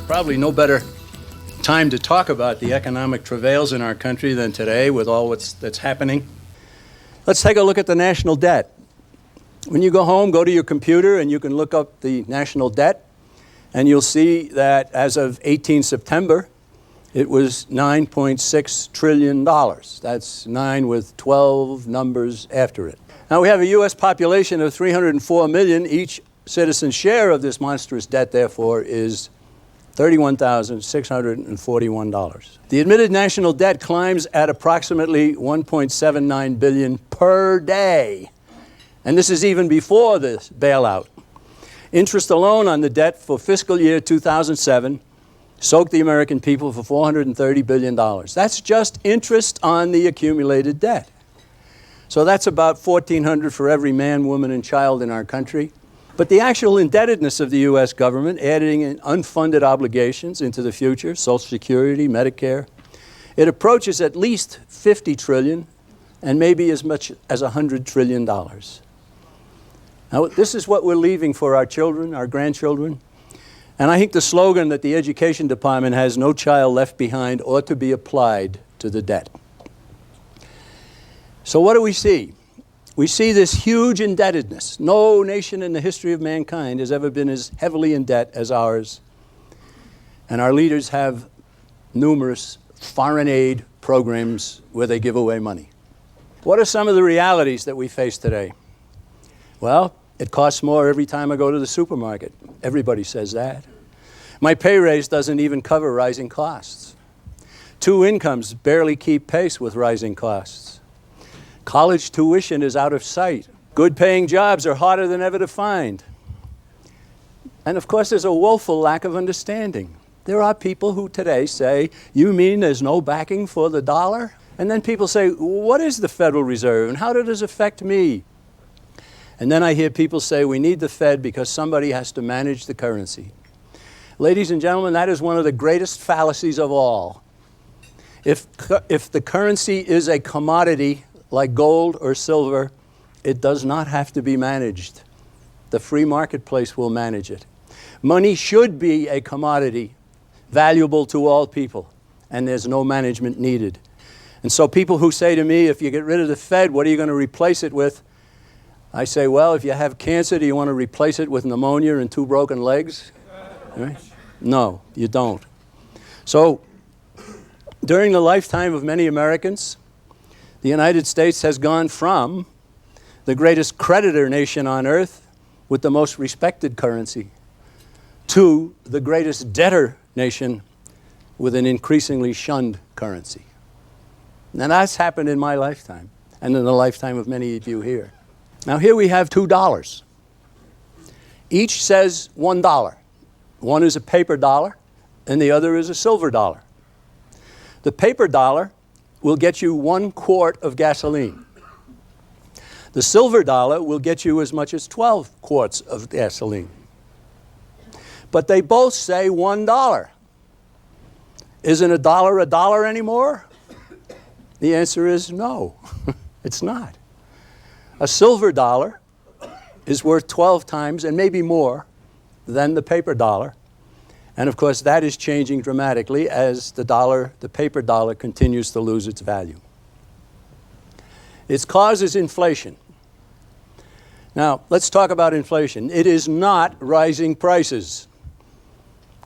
Probably no better time to talk about the economic travails in our country than today with all that's happening. Let's take a look at the national debt. When you go home, go to your computer and you can look up the national debt, and you'll see that as of 18 September, it was $9.6 trillion. That's 9 with 12 numbers after it. Now we have a U.S. population of 304 million. Each citizen's share of this monstrous debt, therefore, is $31,641. The admitted national debt climbs at approximately $1.79 billion per day. And this is even before this bailout. Interest alone on the debt for fiscal year 2007 soaked the American people for $430 billion. That's just interest on the accumulated debt. So that's about $1,400 for every man, woman, and child in our country. But the actual indebtedness of the U.S. government, adding in unfunded obligations into the future, Social Security, Medicare, it approaches at least $50 trillion and maybe as much as $100 trillion. Now, this is what we're leaving for our children, our grandchildren. And I think the slogan that the Education Department has, "No child left behind," ought to be applied to the debt. So what do we see? We see this huge indebtedness. No nation in the history of mankind has ever been as heavily in debt as ours. And our leaders have numerous foreign aid programs where they give away money. What are some of the realities that we face today? Well, it costs more every time I go to the supermarket. Everybody says that. My pay raise doesn't even cover rising costs. 2 incomes barely keep pace with rising costs. College tuition is out of sight. Good paying jobs are harder than ever to find. And of course, there's a woeful lack of understanding. There are people who today say, "You mean there's no backing for the dollar?" And then people say, "What is the Federal Reserve and how does it affect me?" And then I hear people say, "We need the Fed because somebody has to manage the currency." Ladies and gentlemen, that is one of the greatest fallacies of all. If the currency is a commodity like gold or silver, it does not have to be managed. The free marketplace will manage it. Money should be a commodity, valuable to all people, and there's no management needed. And so people who say to me, "If you get rid of the Fed, what are you going to replace it with?" I say, well, if you have cancer, do you want to replace it with pneumonia and 2 broken legs? Right? No, you don't. So during the lifetime of many Americans, the United States has gone from the greatest creditor nation on earth with the most respected currency to the greatest debtor nation with an increasingly shunned currency. Now that's happened in my lifetime and in the lifetime of many of you here. Now here we have $2. Each says $1. One is a paper dollar and the other is a silver dollar. The paper dollar will get you 1 quart of gasoline. The silver dollar will get you as much as 12 quarts of gasoline. But they both say $1. Isn't a dollar anymore? The answer is no, it's not. A silver dollar is worth 12 times and maybe more than the paper dollar. And of course, that is changing dramatically as the paper dollar continues to lose its value. Its cause is inflation. Now, let's talk about inflation. It is not rising prices.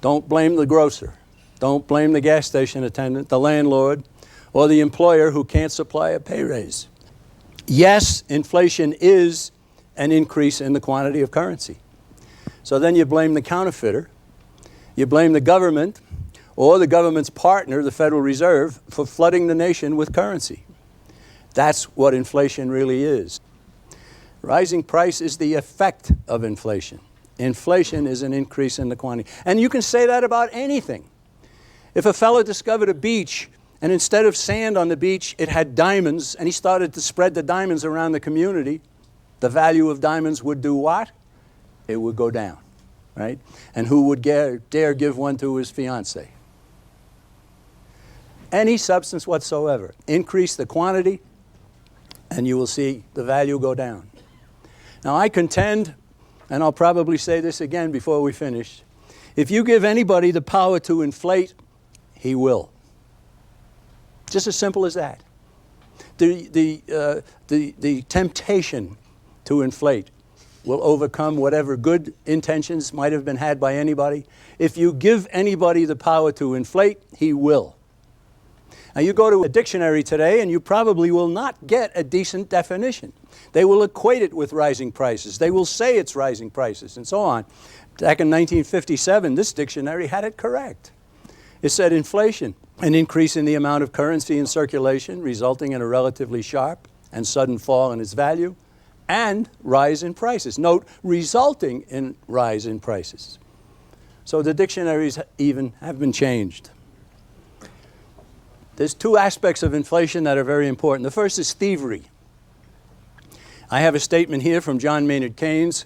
Don't blame the grocer. Don't blame the gas station attendant, the landlord, or the employer who can't supply a pay raise. Yes, inflation is an increase in the quantity of currency. So then you blame the counterfeiter. You blame the government or the government's partner, the Federal Reserve, for flooding the nation with currency. That's what inflation really is. Rising price is the effect of inflation. Inflation is an increase in the quantity. And you can say that about anything. If a fellow discovered a beach and instead of sand on the beach, it had diamonds, and he started to spread the diamonds around the community, the value of diamonds would do what? It would go down. Right? And who would dare give one to his fiancée? Any substance whatsoever. Increase the quantity, and you will see the value go down. Now I contend, and I'll probably say this again before we finish, If you give anybody the power to inflate, he will. Just as simple as that. The temptation to inflate will overcome whatever good intentions might have been had by anybody. If you give anybody the power to inflate, he will. Now you go to a dictionary today and you probably will not get a decent definition. They will equate it with rising prices. They will say it's rising prices and so on. Back in 1957, this dictionary had it correct. It said inflation, an increase in the amount of currency in circulation resulting in a relatively sharp and sudden fall in its value, and rise in prices. Note, resulting in rise in prices. So the dictionaries even have been changed. There's two aspects of inflation that are very important. The first is thievery. I have a statement here from John Maynard Keynes,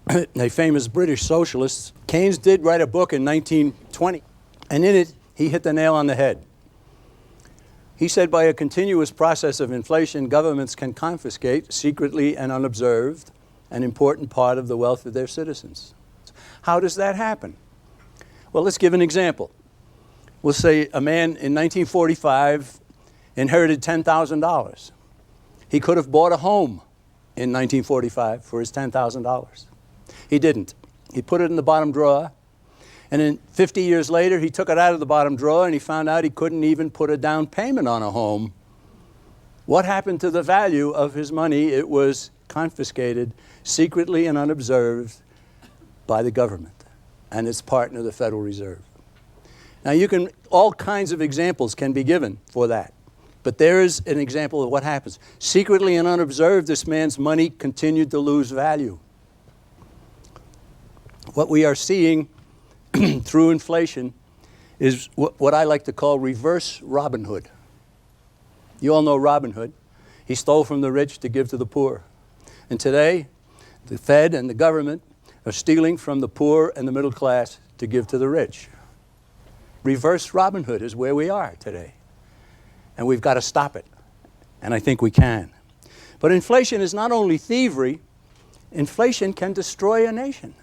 a famous British socialist. Keynes did write a book in 1920, and in it, he hit the nail on the head. He said, by a continuous process of inflation, governments can confiscate, secretly and unobserved, an important part of the wealth of their citizens. How does that happen? Well, let's give an example. We'll say a man in 1945 inherited $10,000. He could have bought a home in 1945 for his $10,000. He didn't. He put it in the bottom drawer. And then 50 years later, he took it out of the bottom drawer and he found out he couldn't even put a down payment on a home. What happened to the value of his money? It was confiscated secretly and unobserved by the government and its partner, the Federal Reserve. Now all kinds of examples can be given for that. But there is an example of what happens. Secretly and unobserved, this man's money continued to lose value. What we are seeing through inflation is what I like to call reverse Robin Hood. You all know Robin Hood. He stole from the rich to give to the poor. And today, the Fed and the government are stealing from the poor and the middle class to give to the rich. Reverse Robin Hood is where we are today. And we've got to stop it. And I think we can. But inflation is not only thievery, inflation can destroy a nation.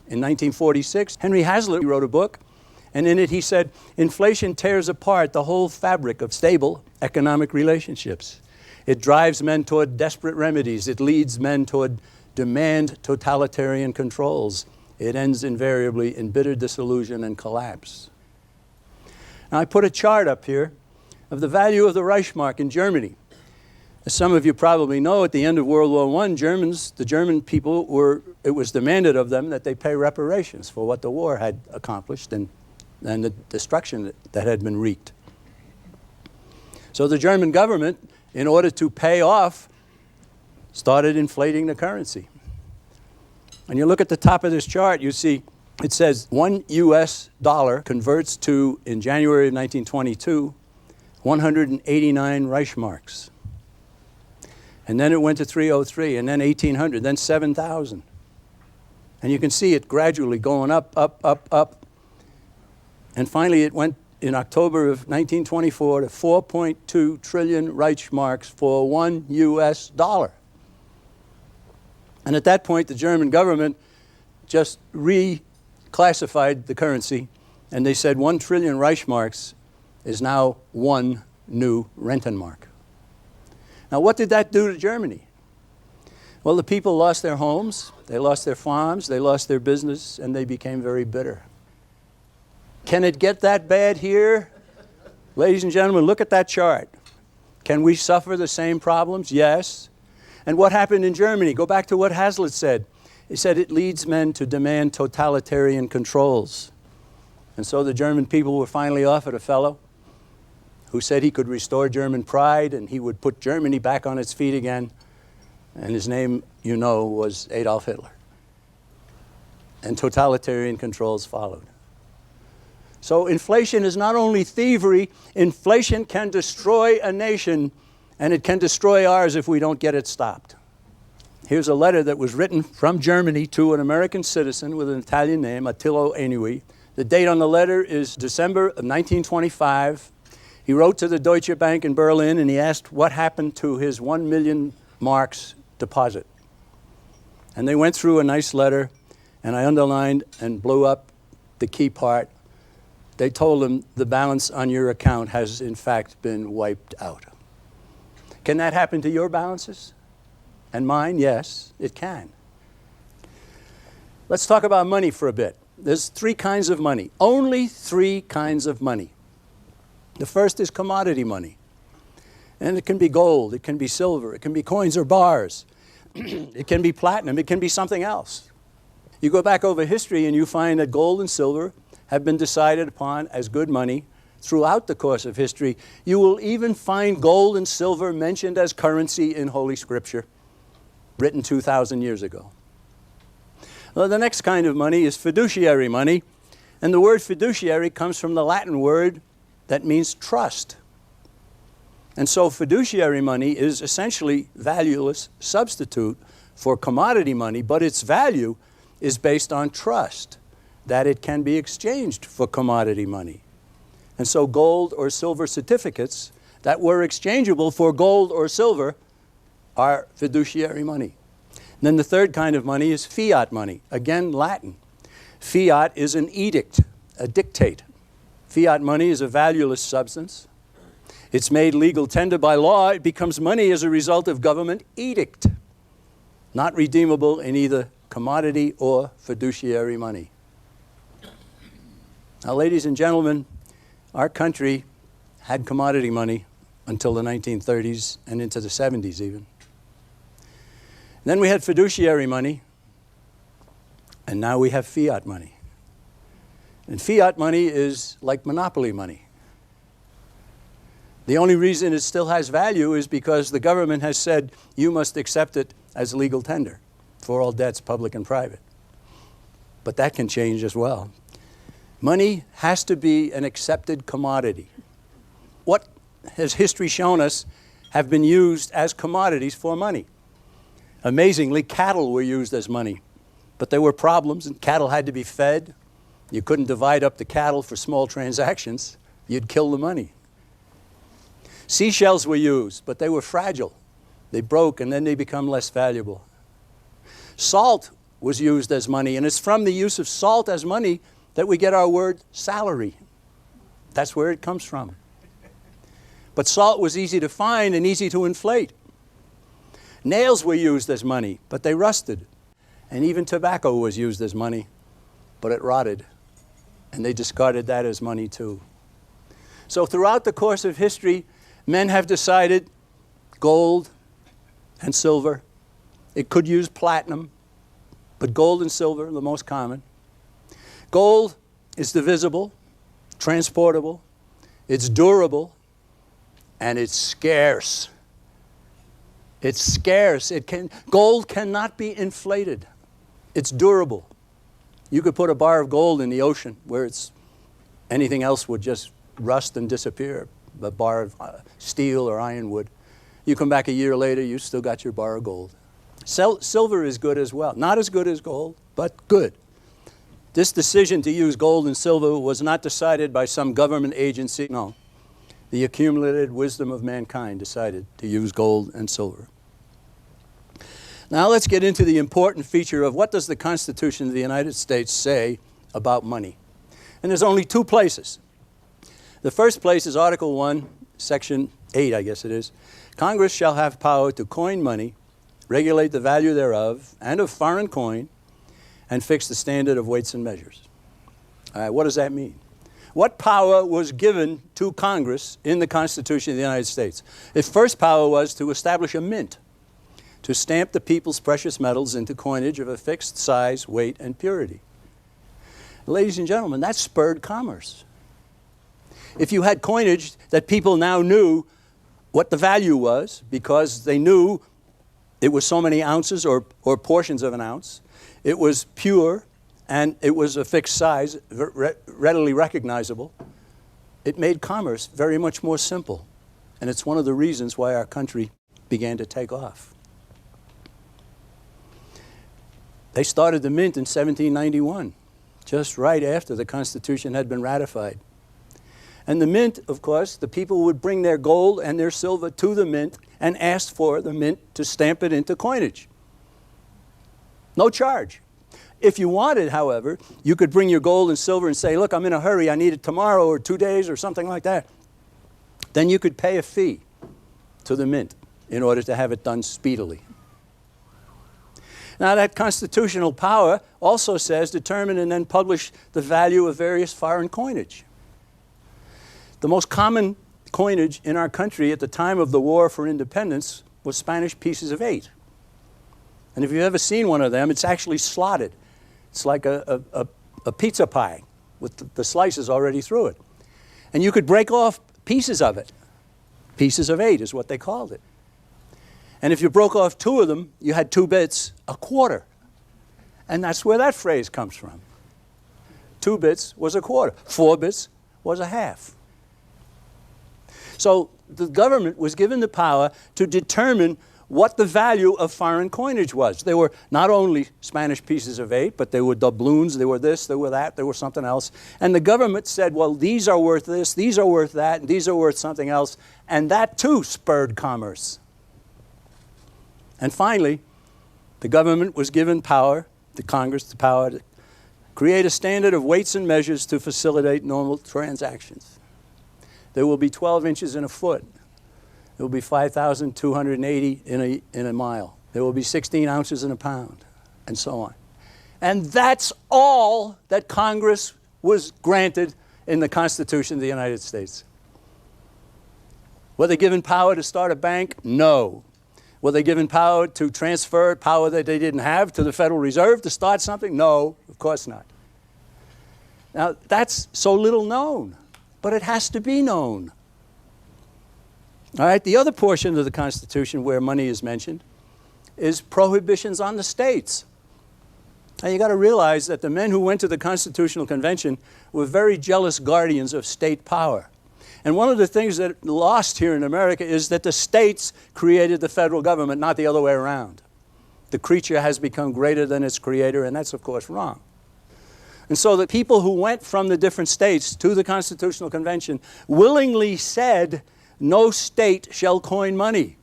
In 1946, Henry Hazlitt wrote a book, and in it he said, inflation tears apart the whole fabric of stable economic relationships. It drives men toward desperate remedies. It leads men toward demand totalitarian controls. It ends invariably in bitter disillusion and collapse. Now I put a chart up here of the value of the Reichsmark in Germany. As some of you probably know, at the end of World War I, the German people it was demanded of them that they pay reparations for what the war had accomplished and the destruction that had been wreaked. So the German government, in order to pay off, started inflating the currency. And you look at the top of this chart, you see it says $1 US converts to, in January of 1922, 189 Reichsmarks. And then it went to 303, and then 1,800, then 7,000. And you can see it gradually going up, up, up, up. And finally it went in October of 1924 to 4.2 trillion Reichsmarks for $1 US. And at that point, the German government just reclassified the currency, and they said 1 trillion Reichsmarks is now one new Rentenmark. Now, what did that do to Germany? Well, the people lost their homes, they lost their farms, they lost their business, and they became very bitter. Can it get that bad here? Ladies and gentlemen, look at that chart. Can we suffer the same problems? Yes. And what happened in Germany? Go back to what Hazlitt said. He said it leads men to demand totalitarian controls. And so the German people were finally offered a fellow who said he could restore German pride and he would put Germany back on its feet again. And his name, you know, was Adolf Hitler. And totalitarian controls followed. So inflation is not only thievery, inflation can destroy a nation, and it can destroy ours if we don't get it stopped. Here's a letter that was written from Germany to an American citizen with an Italian name, Attilio Ennui. The date on the letter is December of 1925. He wrote to the Deutsche Bank in Berlin and he asked what happened to his 1 million marks deposit. And they went through a nice letter, and I underlined and blew up the key part. They told him the balance on your account has in fact been wiped out. Can that happen to your balances? And mine? Yes, it can. Let's talk about money for a bit. There's three kinds of money, only three kinds of money. The first is commodity money. And it can be gold, it can be silver, it can be coins or bars, it can be platinum, it can be something else. You go back over history and you find that gold and silver have been decided upon as good money throughout the course of history. You will even find gold and silver mentioned as currency in Holy Scripture, written 2,000 years ago. Well, the next kind of money is fiduciary money, and the word fiduciary comes from the Latin word that means trust. And so fiduciary money is essentially valueless substitute for commodity money, but its value is based on trust, that it can be exchanged for commodity money. And so gold or silver certificates that were exchangeable for gold or silver are fiduciary money. And then the third kind of money is fiat money, again Latin. Fiat is an edict, a dictate. Fiat money is a valueless substance. It's made legal tender by law. It becomes money as a result of government edict, not redeemable in either commodity or fiduciary money. Now, ladies and gentlemen, our country had commodity money until the 1930s and into the 70s even. Then we had fiduciary money, and now we have fiat money. And fiat money is like monopoly money. The only reason it still has value is because the government has said you must accept it as legal tender for all debts, public and private. But that can change as well. Money has to be an accepted commodity. What has history shown us have been used as commodities for money? Amazingly, cattle were used as money, but there were problems, and cattle had to be fed. You couldn't divide up the cattle for small transactions. You'd kill the money. Seashells were used, but they were fragile. They broke, and then they become less valuable. Salt was used as money, and it's from the use of salt as money that we get our word salary. That's where it comes from. But salt was easy to find and easy to inflate. Nails were used as money, but they rusted. And even tobacco was used as money, but it rotted. And they discarded that as money too. So throughout the course of history, men have decided gold and silver. It could use platinum, but gold and silver are the most common. Gold is divisible, transportable, it's durable, and it's scarce. It's scarce. Gold cannot be inflated. It's durable. You could put a bar of gold in the ocean where anything else would just rust and disappear. A bar of steel or iron would. You come back a year later, you still got your bar of gold. Silver is good as well. Not as good as gold, but good. This decision to use gold and silver was not decided by some government agency. No. The accumulated wisdom of mankind decided to use gold and silver. Now let's get into the important feature of what does the Constitution of the United States say about money. And there's only two places. The first place is Article 1, Section 8, I guess it is. Congress shall have power to coin money, regulate the value thereof, and of foreign coin, and fix the standard of weights and measures. All right, what does that mean? What power was given to Congress in the Constitution of the United States? Its first power was to establish a mint, to stamp the people's precious metals into coinage of a fixed size, weight, and purity. Ladies and gentlemen, that spurred commerce. If you had coinage that people now knew what the value was because they knew it was so many ounces or portions of an ounce, it was pure, and it was a fixed size, readily recognizable, it made commerce very much more simple. And it's one of the reasons why our country began to take off. They started the mint in 1791, just right after the Constitution had been ratified. And the mint, of course, the people would bring their gold and their silver to the mint and ask for the mint to stamp it into coinage. No charge. If you wanted, however, you could bring your gold and silver and say, look, I'm in a hurry, I need it tomorrow or 2 days or something like that. Then you could pay a fee to the mint in order to have it done speedily. Now, that constitutional power also says determine and then publish the value of various foreign coinage. The most common coinage in our country at the time of the War for Independence was Spanish pieces of 8. And if you've ever seen one of them, it's actually slotted. It's like a pizza pie with the slices already through it. And you could break off pieces of it. Pieces of 8 is what they called it. And if you broke off 2 of them, you had 2 bits, a quarter. And that's where that phrase comes from. 2 bits was a quarter. 4 bits was a half. So the government was given the power to determine what the value of foreign coinage was. They were not only Spanish pieces of 8, but they were doubloons, they were this, they were that, they were something else. And the government said, well, these are worth this, these are worth that, and these are worth something else. And that too spurred commerce. And finally, the government was given power, the Congress, the power to create a standard of weights and measures to facilitate normal transactions. There will be 12 inches in a foot. There will be 5,280 in a mile. There will be 16 ounces in a pound, and so on. And that's all that Congress was granted in the Constitution of the United States. Were they given power to start a bank? No. Were they given power to transfer power that they didn't have to the Federal Reserve to start something? No, of course not. Now, that's so little known, but it has to be known. All right, the other portion of the Constitution where money is mentioned is prohibitions on the states. Now, you got to realize that the men who went to the Constitutional Convention were very jealous guardians of state power. And one of the things that lost here in America is that the states created the federal government, not the other way around. The creature has become greater than its creator, and that's, of course, wrong. And so the people who went from the different states to the Constitutional Convention willingly said, no state shall coin money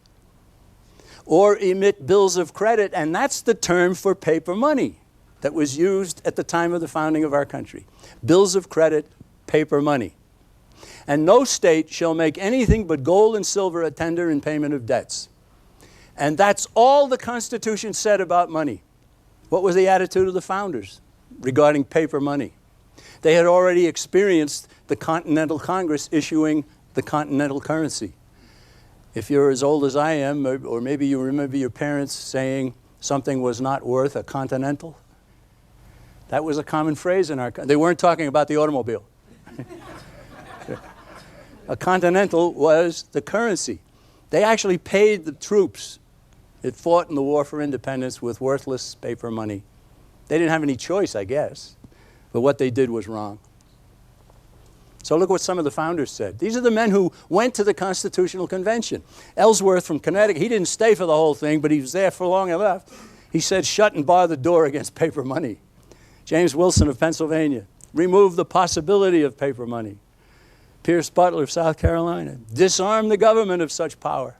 or emit bills of credit, and that's the term for paper money that was used at the time of the founding of our country. Bills of credit, paper money. And no state shall make anything but gold and silver a tender in payment of debts. And that's all the Constitution said about money. What was the attitude of the founders regarding paper money? They had already experienced the Continental Congress issuing the continental currency. If you're as old as I am, or maybe you remember your parents saying something was not worth a continental, that was a common phrase in our country. They weren't talking about the automobile. A continental was the currency. They actually paid the troops that fought in the War for Independence with worthless paper money. They didn't have any choice, I guess, but what they did was wrong. So look what some of the founders said. These are the men who went to the Constitutional Convention. Ellsworth from Connecticut, he didn't stay for the whole thing, but he was there for long enough. He said, shut and bar the door against paper money. James Wilson of Pennsylvania, remove the possibility of paper money. Pierce Butler of South Carolina, disarm the government of such power.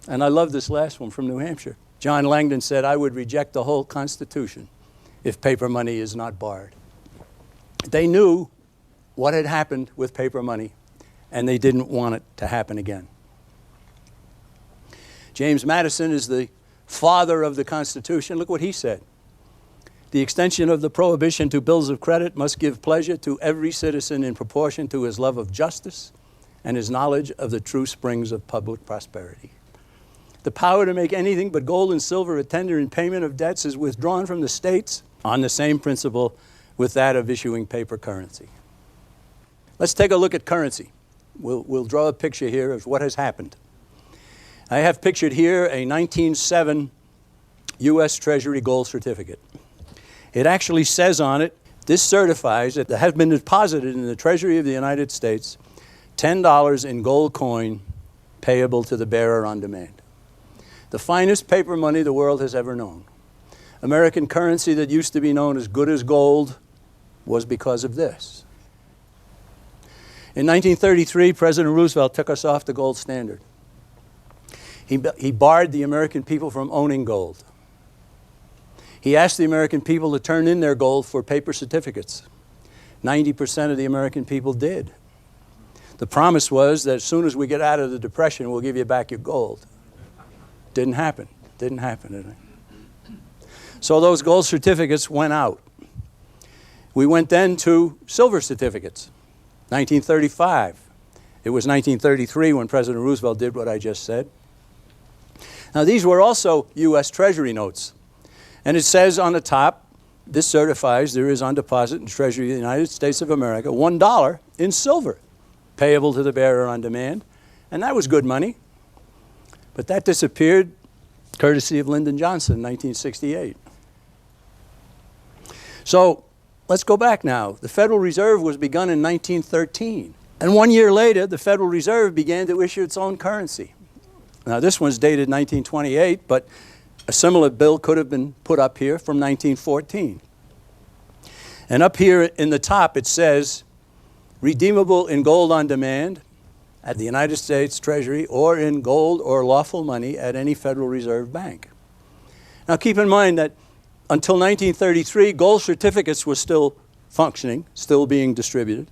And I love this last one from New Hampshire. John Langdon said, I would reject the whole Constitution if paper money is not barred. They knew what had happened with paper money, and they didn't want it to happen again. James Madison is the father of the Constitution. Look what he said. The extension of the prohibition to bills of credit must give pleasure to every citizen in proportion to his love of justice and his knowledge of the true springs of public prosperity. The power to make anything but gold and silver a tender in payment of debts is withdrawn from the states on the same principle with that of issuing paper currency. Let's take a look at currency. We'll draw a picture here of what has happened. I have pictured here a 1907 U.S. Treasury gold certificate. It actually says on it, this certifies that there have been deposited in the Treasury of the United States $10 in gold coin payable to the bearer on demand. The finest paper money the world has ever known. American currency that used to be known as good as gold was because of this. In 1933, President Roosevelt took us off the gold standard. He barred the American people from owning gold. He asked the American people to turn in their gold for paper certificates. 90% of the American people did. The promise was that as soon as we get out of the Depression, we'll give you back your gold. Didn't happen. Didn't happen, did it? So those gold certificates went out. We went then to silver certificates. 1935. It was 1933 when President Roosevelt did what I just said. Now these were also U.S. Treasury notes. And it says on the top, this certifies there is on deposit in Treasury of the United States of America $1 in silver, payable to the bearer on demand. And that was good money. But that disappeared courtesy of Lyndon Johnson in 1968. So let's go back now. The Federal Reserve was begun in 1913. And 1 year later, the Federal Reserve began to issue its own currency. Now this one's dated 1928, but a similar bill could have been put up here from 1914. And up here in the top it says, redeemable in gold on demand at the United States Treasury or in gold or lawful money at any Federal Reserve Bank. Now keep in mind that until 1933, gold certificates were still functioning, still being distributed.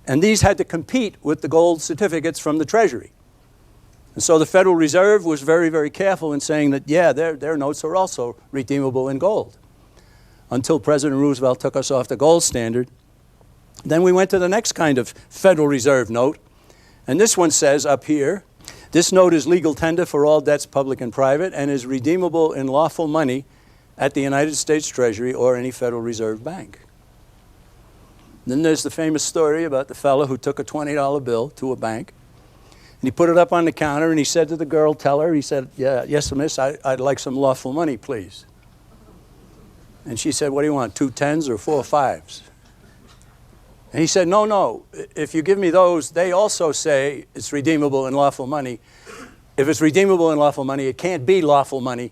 And these had to compete with the gold certificates from the Treasury. And so the Federal Reserve was very, very careful in saying that, yeah, their notes are also redeemable in gold. Until President Roosevelt took us off the gold standard. Then we went to the next kind of Federal Reserve note. And this one says up here, this note is legal tender for all debts, public and private, and is redeemable in lawful money at the United States Treasury or any Federal Reserve Bank. Then there's the famous story about the fellow who took a $20 bill to a bank. And he put it up on the counter and he said to the girl, tell her, he said, yeah, yes, miss, I'd like some lawful money, please. And she said, what do you want, 2 10s or 4 5s? And he said, no, if you give me those, they also say it's redeemable in lawful money. If it's redeemable in lawful money, it can't be lawful money.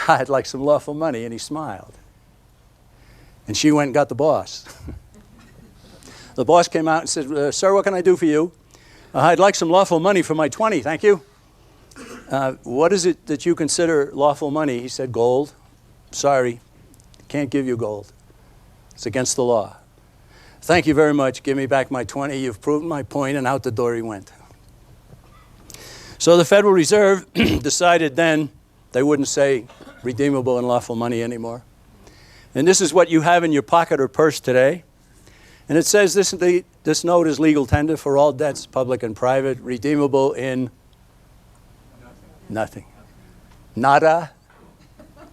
I'd like some lawful money. And he smiled. And she went and got the boss. The boss came out and said, sir, what can I do for you? I'd like some lawful money for my 20, thank you. What is it that you consider lawful money? He said, gold. Sorry, can't give you gold. It's against the law. Thank you very much, give me back my 20, you've proven my point, and out the door he went. So the Federal Reserve decided then they wouldn't say redeemable and lawful money anymore. And this is what you have in your pocket or purse today. And it says this note is legal tender for all debts, public and private, redeemable in nothing. Nada,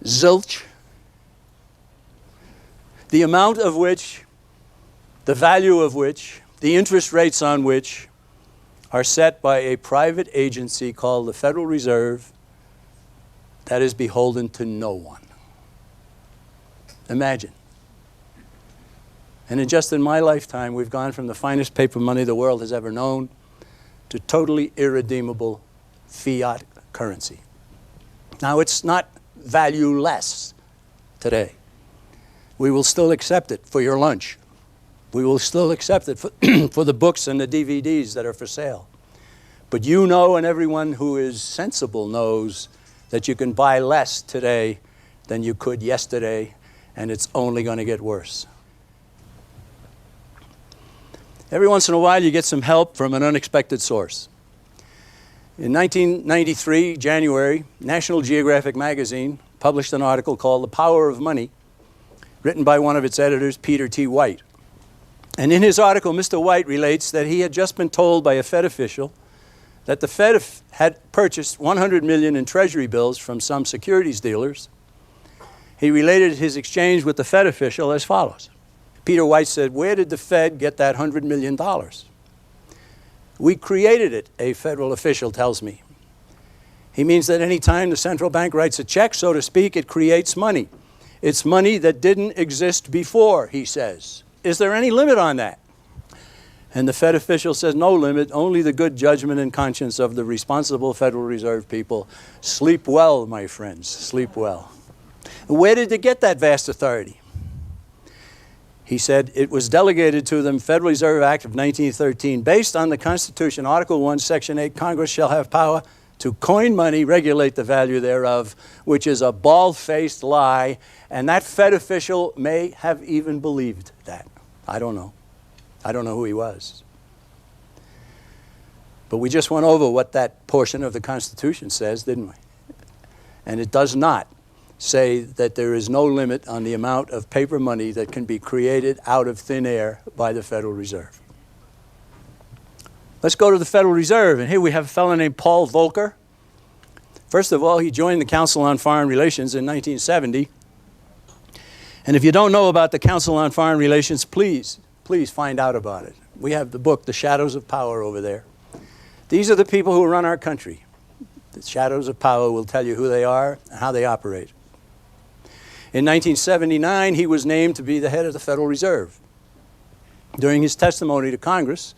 zilch. The amount of which, the value of which, the interest rates on which are set by a private agency called the Federal Reserve that is beholden to no one. Imagine. And in my lifetime, we've gone from the finest paper money the world has ever known to totally irredeemable fiat currency. Now, it's not valueless today. We will still accept it for your lunch. We will still accept it for the books and the DVDs that are for sale. But you know, and everyone who is sensible knows, that you can buy less today than you could yesterday, and it's only going to get worse. Every once in a while, you get some help from an unexpected source. In 1993, January, National Geographic magazine published an article called The Power of Money, written by one of its editors, Peter T. White. And in his article, Mr. White relates that he had just been told by a Fed official that the Fed had purchased $100 million in Treasury bills from some securities dealers. He related his exchange with the Fed official as follows. Peter White said, where did the Fed get that $100 million? We created it, a federal official tells me. He means that any time the central bank writes a check, so to speak, it creates money. It's money that didn't exist before, he says. Is there any limit on that? And the Fed official says, no limit, only the good judgment and conscience of the responsible Federal Reserve people. Sleep well, my friends, sleep well. Where did they get that vast authority? He said, it was delegated to them, Federal Reserve Act of 1913, based on the Constitution, Article 1, Section 8, Congress shall have power to coin money, regulate the value thereof, which is a bald-faced lie, and that Fed official may have even believed that. I don't know. I don't know who he was. But we just went over what that portion of the Constitution says, didn't we? And it does not say that there is no limit on the amount of paper money that can be created out of thin air by the Federal Reserve. Let's go to the Federal Reserve, and here we have a fellow named Paul Volcker. First of all, he joined the Council on Foreign Relations in 1970. And if you don't know about the Council on Foreign Relations, please find out about it. We have the book, The Shadows of Power, over there. These are the people who run our country. The shadows of power will tell you who they are and how they operate. In 1979, he was named to be the head of the Federal Reserve. During his testimony to Congress,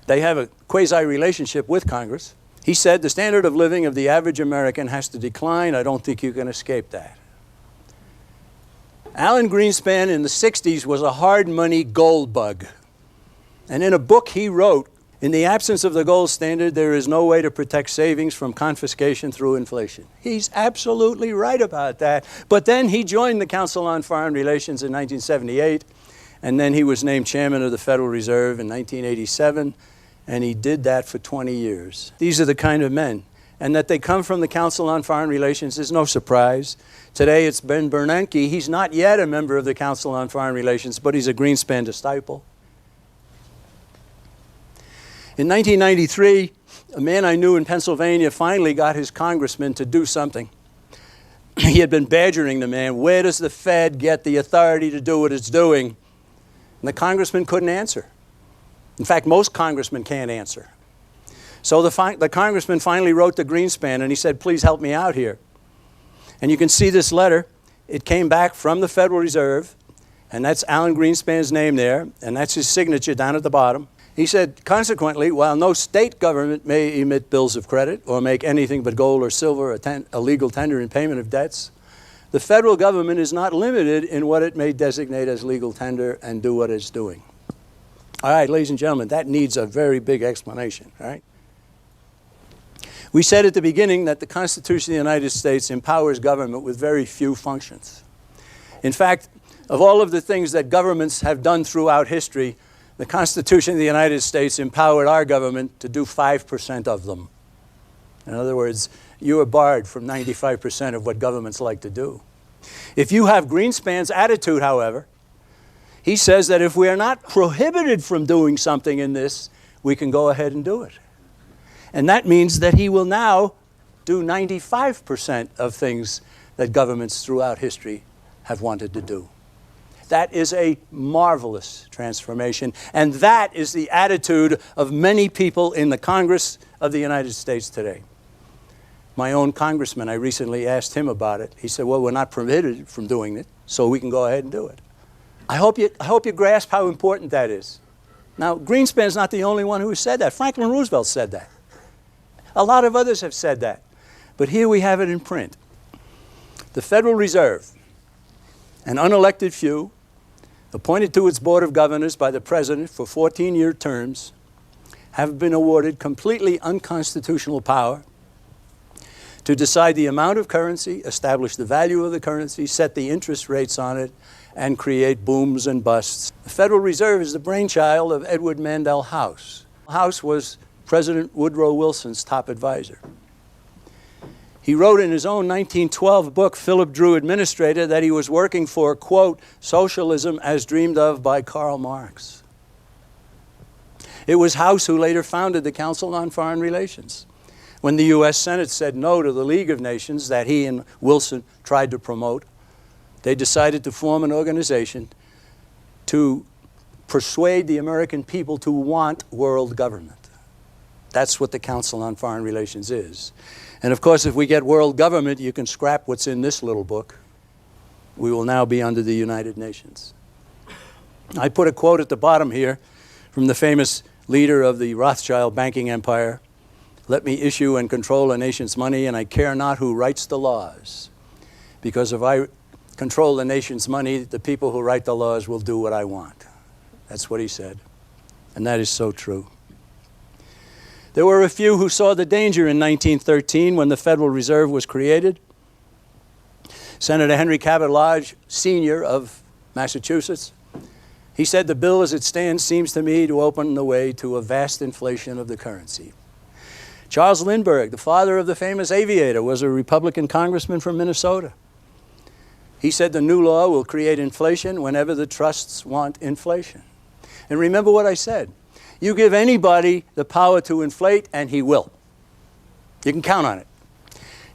they have a quasi-relationship with Congress. He said, the standard of living of the average American has to decline. I don't think you can escape that. Alan Greenspan in the 60s was a hard money gold bug. And in a book he wrote, in the absence of the gold standard, there is no way to protect savings from confiscation through inflation. He's absolutely right about that. But then he joined the Council on Foreign Relations in 1978, and then he was named chairman of the Federal Reserve in 1987, and he did that for 20 years. These are the kind of men. And that they come from the Council on Foreign Relations is no surprise. Today it's Ben Bernanke. He's not yet a member of the Council on Foreign Relations, but he's a Greenspan disciple. In 1993, a man I knew in Pennsylvania finally got his congressman to do something. He had been badgering the man, where does the Fed get the authority to do what it's doing? And the congressman couldn't answer. In fact, most congressmen can't answer. So the congressman finally wrote to Greenspan and he said, please help me out here. And you can see this letter. It came back from the Federal Reserve, and that's Alan Greenspan's name there, and that's his signature down at the bottom. He said, consequently, while no state government may emit bills of credit or make anything but gold or silver a legal tender in payment of debts, the federal government is not limited in what it may designate as legal tender and do what it's doing. All right, ladies and gentlemen, that needs a very big explanation, all right? We said at the beginning that the Constitution of the United States empowers government with very few functions. In fact, of all of the things that governments have done throughout history, the Constitution of the United States empowered our government to do 5% of them. In other words, you are barred from 95% of what governments like to do. If you have Greenspan's attitude, however, he says that if we are not prohibited from doing something in this, we can go ahead and do it. And that means that he will now do 95% of things that governments throughout history have wanted to do. That is a marvelous transformation, and that is the attitude of many people in the Congress of the United States today. My own congressman, I recently asked him about it. He said, well, we're not permitted from doing it, so we can go ahead and do it. I hope you grasp how important that is. Now, Greenspan's not the only one who has said that. Franklin Roosevelt said that. A lot of others have said that. But here we have it in print. The Federal Reserve, an unelected few, appointed to its Board of Governors by the President for 14-year terms, have been awarded completely unconstitutional power to decide the amount of currency, establish the value of the currency, set the interest rates on it, and create booms and busts. The Federal Reserve is the brainchild of Edward Mandell House. House was President Woodrow Wilson's top advisor. He wrote in his own 1912 book, Philip Drew Administrator, that he was working for, quote, socialism as dreamed of by Karl Marx. It was House who later founded the Council on Foreign Relations. When the U.S. Senate said no to the League of Nations that he and Wilson tried to promote, they decided to form an organization to persuade the American people to want world government. That's what the Council on Foreign Relations is. And of course, if we get world government, you can scrap what's in this little book. We will now be under the United Nations. I put a quote at the bottom here from the famous leader of the Rothschild banking empire. Let me issue and control a nation's money, and I care not who writes the laws. Because if I control the nation's money, the people who write the laws will do what I want. That's what he said. And that is so true. There were a few who saw the danger in 1913 when the Federal Reserve was created. Senator Henry Cabot Lodge, Sr. of Massachusetts, he said, "The bill as it stands seems to me to open the way to a vast inflation of the currency." Charles Lindbergh, the father of the famous aviator, was a Republican congressman from Minnesota. He said the new law will create inflation whenever the trusts want inflation. And remember what I said. You give anybody the power to inflate, and he will. You can count on it.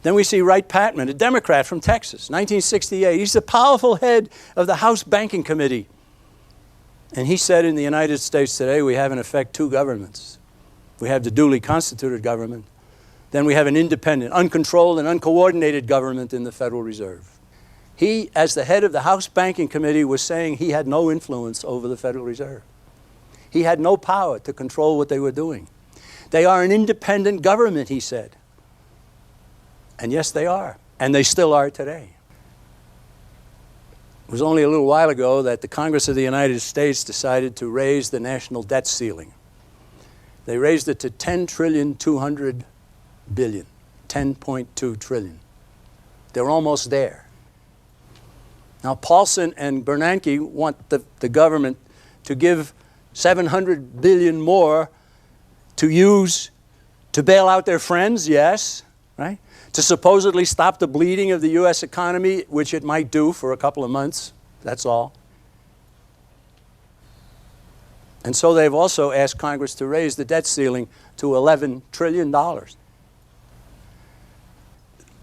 Then we see Wright Patman, a Democrat from Texas, 1968. He's the powerful head of the House Banking Committee. And he said in the United States today, we have in effect two governments. We have the duly constituted government. Then we have an independent, uncontrolled, and uncoordinated government in the Federal Reserve. He, as the head of the House Banking Committee, was saying he had no influence over the Federal Reserve. He had no power to control what they were doing. They are an independent government, he said. And yes, they are. And they still are today. It was only a little while ago that the Congress of the United States decided to raise the national debt ceiling. They raised it to $10.2 trillion, 10.2 trillion. They're almost there. Now, Paulson and Bernanke want the government to give $700 billion more to use to bail out their friends, yes, right? To supposedly stop the bleeding of the U.S. economy, which it might do for a couple of months, that's all. And so they've also asked Congress to raise the debt ceiling to $11 trillion.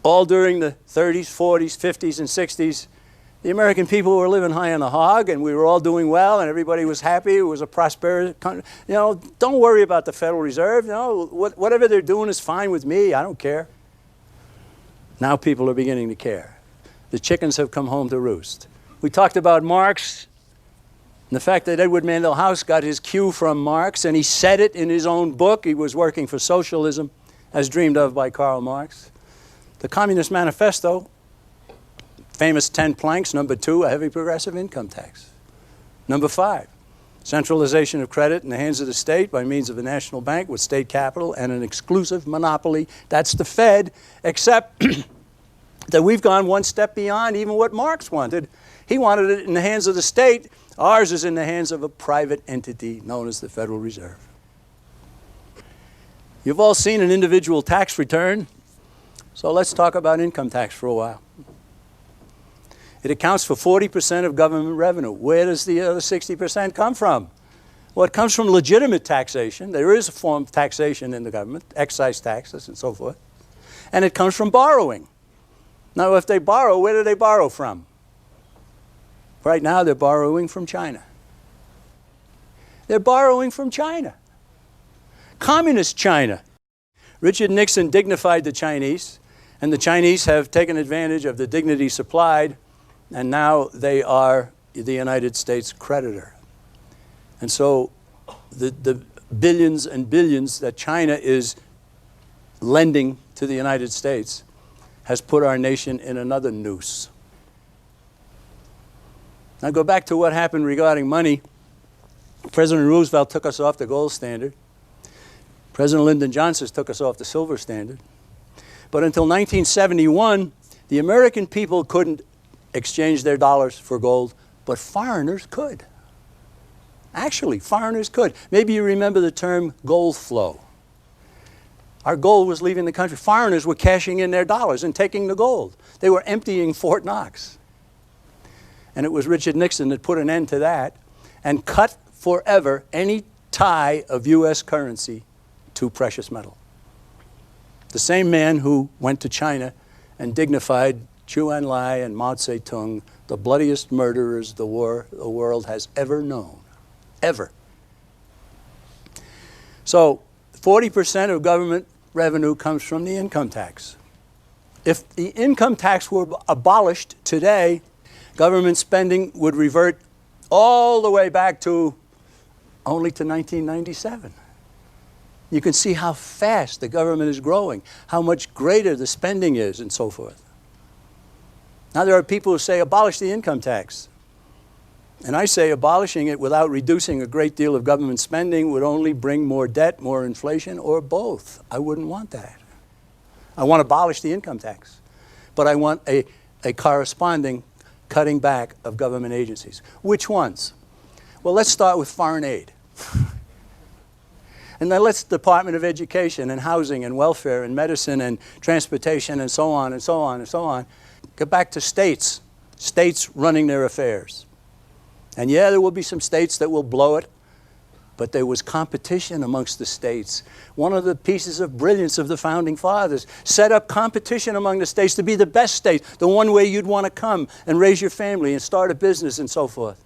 All during the 30s, 40s, 50s, and 60s, the American people were living high on the hog, and we were all doing well, and everybody was happy. It was a prosperous country. You know, don't worry about the Federal Reserve. You know, whatever they're doing is fine with me. I don't care. Now people are beginning to care. The chickens have come home to roost. We talked about Marx and the fact that Edward Mandell House got his cue from Marx, and he said it in his own book. He was working for socialism, as dreamed of by Karl Marx. The Communist Manifesto, famous 10 planks. Number 2, a heavy progressive income tax. Number 5, centralization of credit in the hands of the state by means of a national bank with state capital and an exclusive monopoly. That's the Fed, except that we've gone one step beyond even what Marx wanted. He wanted it in the hands of the state. Ours is in the hands of a private entity known as the Federal Reserve. You've all seen an individual tax return, so let's talk about income tax for a while. It accounts for 40% of government revenue. Where does the other 60% come from? Well, it comes from legitimate taxation. There is a form of taxation in the government, excise taxes and so forth. And it comes from borrowing. Now, if they borrow, where do they borrow from? Right now, they're borrowing from China. They're borrowing from China. Communist China. Richard Nixon dignified the Chinese, and the Chinese have taken advantage of the dignity supplied, and now they are the United States creditor. And so the billions and billions that China is lending to the United States has put our nation in another noose. Now go back to what happened regarding money. President Roosevelt took us off the gold standard. President Lyndon Johnson took us off the silver standard. But until 1971, the American people couldn't exchange their dollars for gold, but foreigners could. Actually, foreigners could. Maybe you remember the term gold flow. Our gold was leaving the country. Foreigners were cashing in their dollars and taking the gold. They were emptying Fort Knox. And it was Richard Nixon that put an end to that and cut forever any tie of U.S. currency to precious metal. The same man who went to China and dignified Zhou Enlai and Mao Zedong, the bloodiest murderers the world has ever known. Ever. So 40% of government revenue comes from the income tax. If the income tax were abolished today, government spending would revert all the way back to only to 1997. You can see how fast the government is growing, how much greater the spending is, and so forth. Now there are people who say, abolish the income tax. And I say abolishing it without reducing a great deal of government spending would only bring more debt, more inflation, or both. I wouldn't want that. I want to abolish the income tax, but I want a corresponding cutting back of government agencies. Which ones? Well, let's start with foreign aid. And then let's Department of Education and Housing and Welfare and Medicine and Transportation and so on and so on and so on. Get back to states running their affairs. And yeah, there will be some states that will blow it, but there was competition amongst the states. One of the pieces of brilliance of the Founding Fathers set up competition among the states to be the best state, the one way you'd want to come and raise your family and start a business and so forth.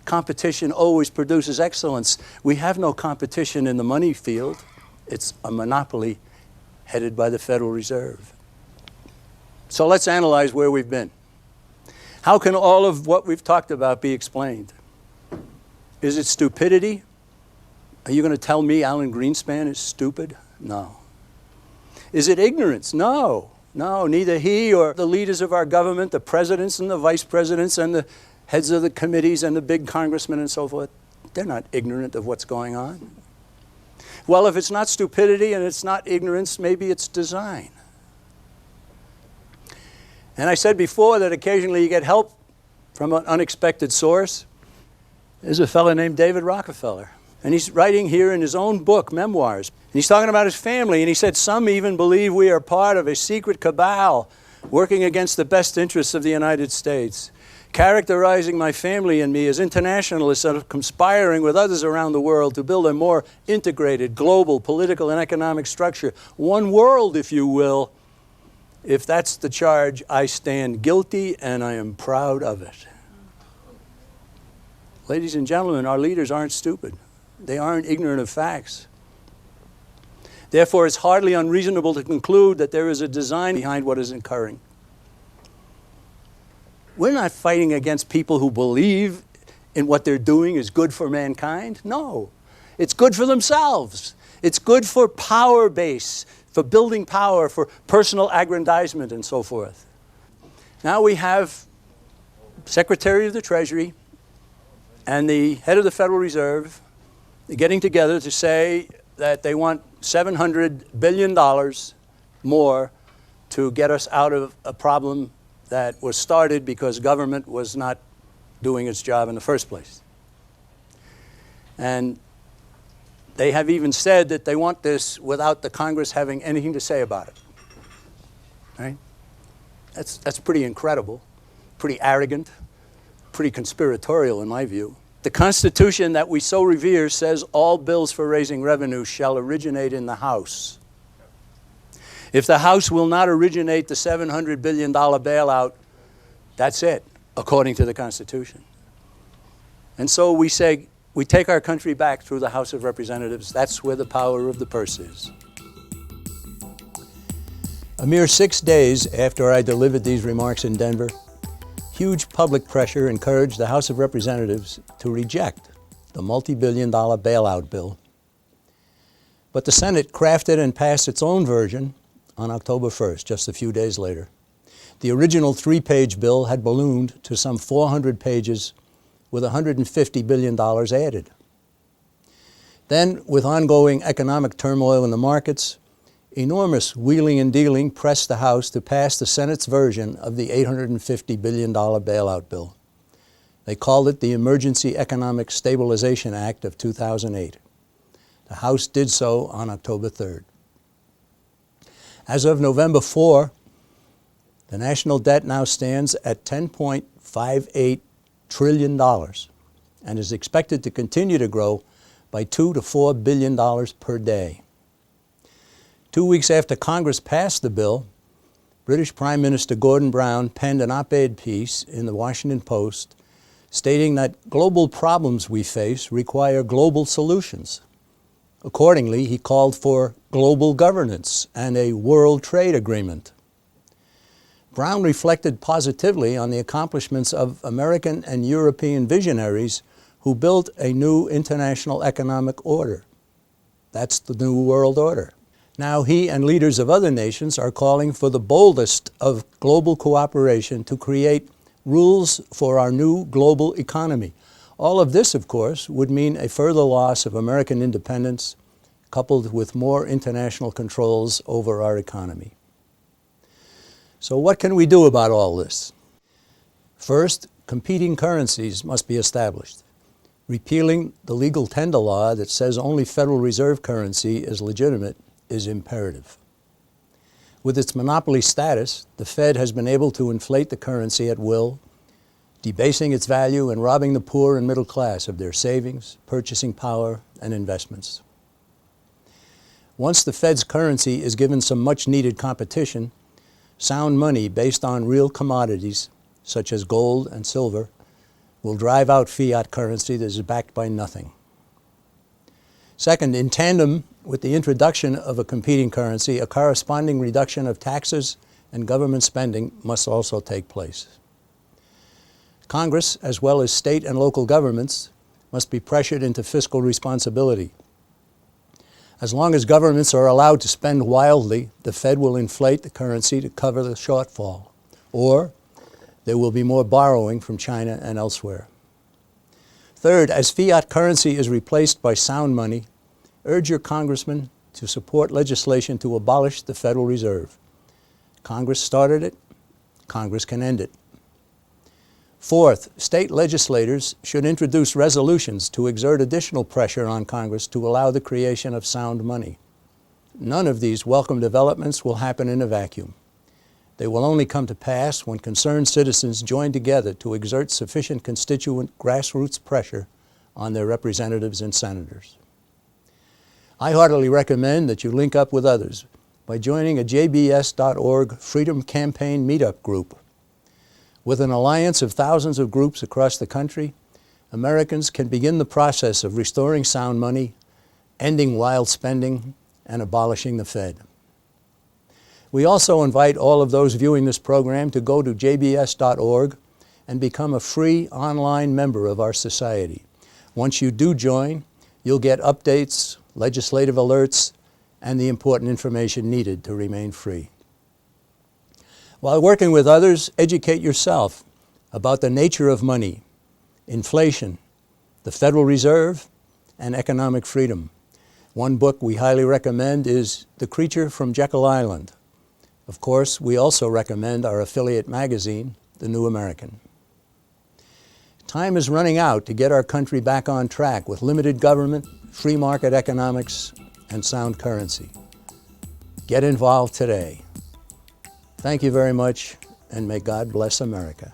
Competition always produces excellence. We have no competition in the money field. It's a monopoly headed by the Federal Reserve. So let's analyze where we've been. How can all of what we've talked about be explained? Is it stupidity? Are you going to tell me Alan Greenspan is stupid? No. Is it ignorance? No. No, neither he or the leaders of our government, the presidents and the vice presidents and the heads of the committees and the big congressmen and so forth, they're not ignorant of what's going on. Well, if it's not stupidity and it's not ignorance, maybe it's design. And I said before that occasionally you get help from an unexpected source. There's a fellow named David Rockefeller. And he's writing here in his own book, Memoirs. And he's talking about his family. And he said, some even believe we are part of a secret cabal working against the best interests of the United States. Characterizing my family and me as internationalists and conspiring with others around the world to build a more integrated global political and economic structure. One world, if you will. If that's the charge, I stand guilty and I am proud of it. Ladies and gentlemen, our leaders aren't stupid. They aren't ignorant of facts. Therefore, it's hardly unreasonable to conclude that there is a design behind what is occurring. We're not fighting against people who believe in what they're doing is good for mankind. No, it's good for themselves. It's good for power base, for building power, for personal aggrandizement and so forth. Now we have Secretary of the Treasury and the head of the Federal Reserve getting together to say that they want $700 billion more to get us out of a problem that was started because government was not doing its job in the first place. And they have even said that they want this without the Congress having anything to say about it. Right? That's pretty incredible, pretty arrogant, pretty conspiratorial in my view. The Constitution that we so revere says all bills for raising revenue shall originate in the House. If the House will not originate the $700 billion bailout, that's it, according to the Constitution. And so we say, we take our country back through the House of Representatives. That's where the power of the purse is. A mere 6 days after I delivered these remarks in Denver, huge public pressure encouraged the House of Representatives to reject the multi-billion-dollar bailout bill. But the Senate crafted and passed its own version on October 1st, just a few days later. The original 3-page bill had ballooned to some 400 pages with $150 billion added. Then, with ongoing economic turmoil in the markets, enormous wheeling and dealing pressed the House to pass the Senate's version of the $850 billion bailout bill. They called it the Emergency Economic Stabilization Act of 2008. The House did so on October 3rd. As of November 4, the national debt now stands at $10.58 trillion and is expected to continue to grow by $2 to $4 billion per day. 2 weeks after Congress passed the bill, British Prime Minister Gordon Brown penned an op-ed piece in the Washington Post stating that global problems we face require global solutions. Accordingly, he called for global governance and a world trade agreement. Brown reflected positively on the accomplishments of American and European visionaries who built a new international economic order. That's the New World Order. Now he and leaders of other nations are calling for the boldest of global cooperation to create rules for our new global economy, All of this, of course, would mean a further loss of American independence, coupled with more international controls over our economy. So what can we do about all this? First, competing currencies must be established. Repealing the legal tender law that says only Federal Reserve currency is legitimate is imperative. With its monopoly status, the Fed has been able to inflate the currency at will, debasing its value and robbing the poor and middle class of their savings, purchasing power, and investments. Once the Fed's currency is given some much-needed competition, sound money based on real commodities, such as gold and silver, will drive out fiat currency that is backed by nothing. Second, in tandem with the introduction of a competing currency, a corresponding reduction of taxes and government spending must also take place. Congress, as well as state and local governments, must be pressured into fiscal responsibility. As long as governments are allowed to spend wildly, the Fed will inflate the currency to cover the shortfall, or there will be more borrowing from China and elsewhere. Third, as fiat currency is replaced by sound money, urge your congressmen to support legislation to abolish the Federal Reserve. Congress started it, Congress can end it. Fourth, state legislators should introduce resolutions to exert additional pressure on Congress to allow the creation of sound money. None of these welcome developments will happen in a vacuum. They will only come to pass when concerned citizens join together to exert sufficient constituent grassroots pressure on their representatives and senators. I heartily recommend that you link up with others by joining a jbs.org Freedom Campaign meetup group. With an alliance of thousands of groups across the country, Americans can begin the process of restoring sound money, ending wild spending, and abolishing the Fed. We also invite all of those viewing this program to go to jbs.org and become a free online member of our society. Once you do join, you'll get updates, legislative alerts, and the important information needed to remain free. While working with others, educate yourself about the nature of money, inflation, the Federal Reserve, and economic freedom. One book we highly recommend is The Creature from Jekyll Island. Of course, we also recommend our affiliate magazine, The New American. Time is running out to get our country back on track with limited government, free market economics, and sound currency. Get involved today. Thank you very much, and may God bless America.